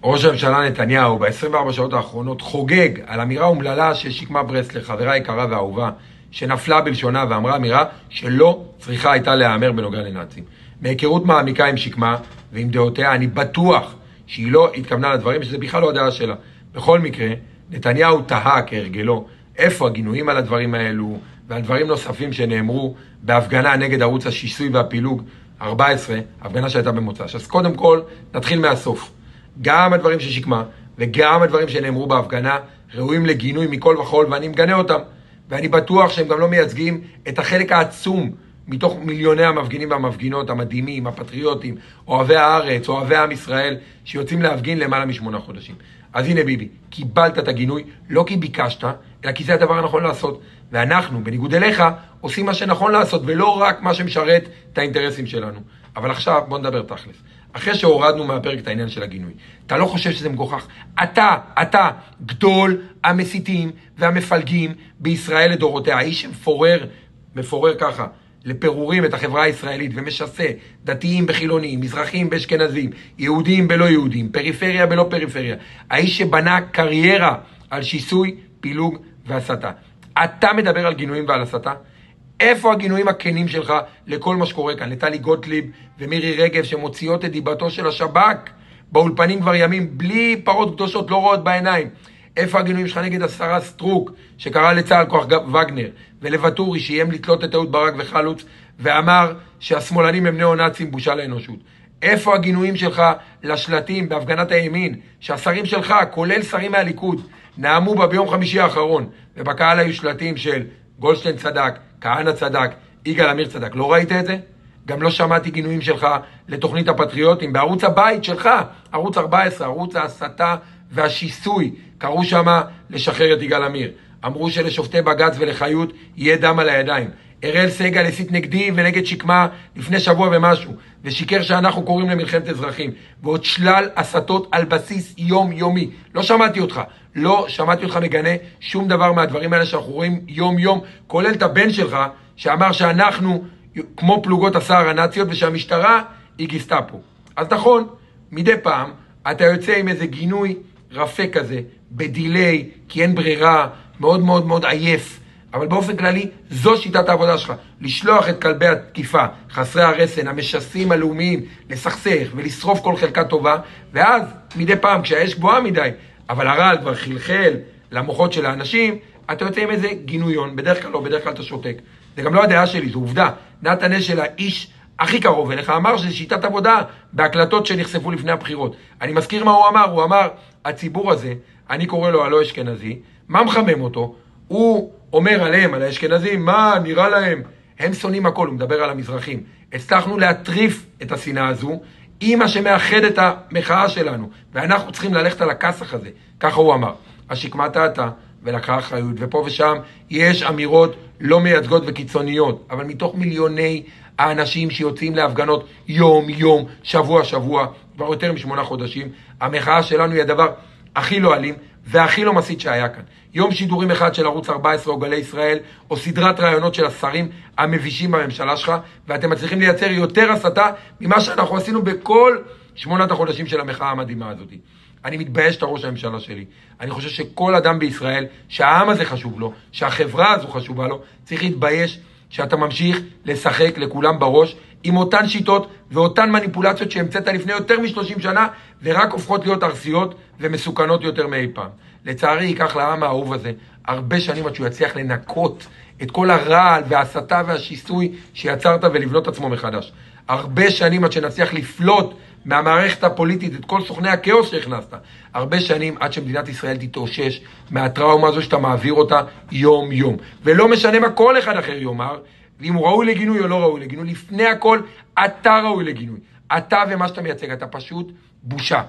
ראש הממשלה נתניהו ב-24 שעות האחרונות חוגג על אמירה אומללה של שקמה ברסלר, חברה יקרה ואהובה, שנפלה בלשונה ואמרה אמירה שלא צריכה הייתה להיאמר בנוגע לנאצים. מהיכרות מעמיקה עם שקמה ועם דעותיה, אני בטוח שהיא לא התכוונה לדברים, שזה בכלל לא הדעה שלה. בכל מקרה, נתניהו תהה כהרגלו איפה הגינויים על הדברים האלו ועל דברים נוספים שנאמרו בהפגנה נגד ערוץ השיסוי והפילוג 14, הפגנה שהייתה במוצ"ש. אז קודם כל, נתחיל מהסוף. גם הדברים ששקמה וגם הדברים שנאמרו בהפגנה ראויים לגינוי מכל וכל, ואני מגנה אותם. ואני בטוח שהם גם לא מייצגים את החלק העצום מתוך מיליוני המפגינים והמפגינות המדהימים, הפטריוטים, אוהבי הארץ, אוהבי עם ישראל, שיוצאים להפגין למעלה מ8 חודשים. אז הנה ביבי, קיבלת את הגינוי, לא כי ביקשת, אלא כי זה הדבר הנכון לעשות. ואנחנו, בניגוד אליך, עושים מה שנכון לעשות, ולא רק מה שמשרת את האינטרסים שלנו. אבל עכשיו בוא נדבר תכלס. אחרי שהורדנו מהפרק את העניין של הגינוי, אתה לא חושב שזה מגוחך? אתה, גדול המסיתים והמפלגים בישראל לדורותיה, האיש מפורר ככה, לפירורים את החברה הישראלית ומשסה דתיים בחילונים, מזרחים באשכנזים, יהודים בלא יהודים, פריפריה בלא פריפריה. האיש שבנה קריירה על שיסוי, פילוג והסתה. אתה מדבר על גינויים ועל הסתה? איפה הגינויים הכנים שלך לכל מה שקורה כאן? לטלי גוטליב ומירי רגב שמוציאות את דיבתו של השב"כ באולפנים כבר ימים בלי פרות קדושות, לא רואות בעיניים. איפה הגינויים שלך נגד השרה סטרוק שקרא לצה"ל כוח וגנר, ולוואטורי שאיים לתלות את אהוד ברק וחלוץ ואמר שהשמאלנים הם ניאו-נאצים, בושה לאנושות? איפה הגינויים שלך לשלטים בהפגנת הימין שהשרים שלך, כולל שרים מהליכוד, נאמו בה ביום חמישי האחרון, ובקהל היו שלטים של גולדשטיין צדק, כהנא צדק, יגאל עמיר צדק? לא ראית את זה? גם לא שמעתי גינויים שלך לתוכנית הפטריוטים בערוץ הבית שלך, ערוץ 14, ערוץ ההסתה והשיסוי. קראו שמה לשחרר את יגאל עמיר. אמרו שלשופטי בג"ץ ולחיות יהיה דם על הידיים. אראל סגל הסית נגדי ונגד שקמה לפני שבוע ומשהו, ושיקר שאנחנו קוראים למלחמת אזרחים, ועוד שלל הסתות על בסיס יומיומי. לא שמעתי אותך מגנה שום דבר מהדברים האלה שאנחנו רואים יום, כולל את הבן שלך שאמר שאנחנו כמו פלוגות הסער הנאציות ושהמשטרה היא גסטאפו. אז נכון, מדי פעם אתה יוצא עם איזה גינוי רפה כזה, בדיליי, כי אין ברירה, מאוד מאוד מאוד עייף. אבל באופן כללי, זו שיטת העבודה שלך. לשלוח את כלבי התקיפה, חסרי הרסן, המשסים הלאומיים, לסכסך ולשרוף כל חלקה טובה, ואז מדי פעם כשהאש גבוהה מדי, אבל הרעל כבר חלחל למוחות של האנשים, אתה יוצא עם איזה גינויון, בדרך כלל לא, בדרך כלל אתה שותק. זה גם לא הדעה שלי, זו עובדה. נתן אשל, האיש הכי קרוב אליך, אמר שזה שיטת עבודה בהקלטות שנחשפו לפני הבחירות. אני מזכיר מה הוא אמר, הציבור הזה, אני קורא לו הלא אשכנזי, מה מחמם אותו? הוא אומר עליהם, על האשכנזים, מה נראה להם? הם שונאים הכל, הוא מדבר על המזרחים. הצלחנו להטריף את השנאה הזו, עם מה שמאחד את המחאה שלנו, ואנחנו צריכים ללכת על הכסח הזה, ככה הוא אמר. השקמה טעתה ולקחה אחריות, ופה ושם יש אמירות לא מייצגות וקיצוניות, אבל מתוך מיליוני האנשים שיוצאים להפגנות יום, שבוע, כבר יותר מ8 חודשים, המחאה שלנו היא הדבר הכי לא אלים והכי לא מסית שהיה כאן. יום שידורים אחד של ערוץ 14 או גלי ישראל, או סדרת רעיונות של השרים המבישים בממשלה שלך, ואתם מצליחים לייצר יותר הסתה ממה שאנחנו עשינו בכל 8 החודשים של המחאה המדהימה הזאת. אני מתבייש את ראש הממשלה שלי. אני חושב שכל אדם בישראל, שהעם הזה חשוב לו, שהחברה הזו חשובה לו, צריך להתבייש שאתה ממשיך לשחק לכולם בראש עם אותן שיטות ואותן מניפולציות שהמצאת לפני יותר מ30 שנה, ורק הופכות להיות ארסיות ומסוכנות יותר מאי פעם. לצערי ייקח לעם האהוב הזה הרבה שנים עד שהוא יצליח לנקות את כל הרעל וההסתה והשיסוי שיצרת ולבנות עצמו מחדש. הרבה שנים עד שנצליח לפלוט מהמערכת הפוליטית את כל סוכני הכאוס שהכנסת. הרבה שנים עד שמדינת ישראל תתאושש מהטראומה הזו שאתה מעביר אותה יום. ולא משנה מה כל אחד אחר יאמר, ואם הוא ראוי לגינוי או לא ראוי לגינוי, לפני הכל אתה ראוי לגינוי. אתה ומה שאתה מייצג, אתה פשוט בושה.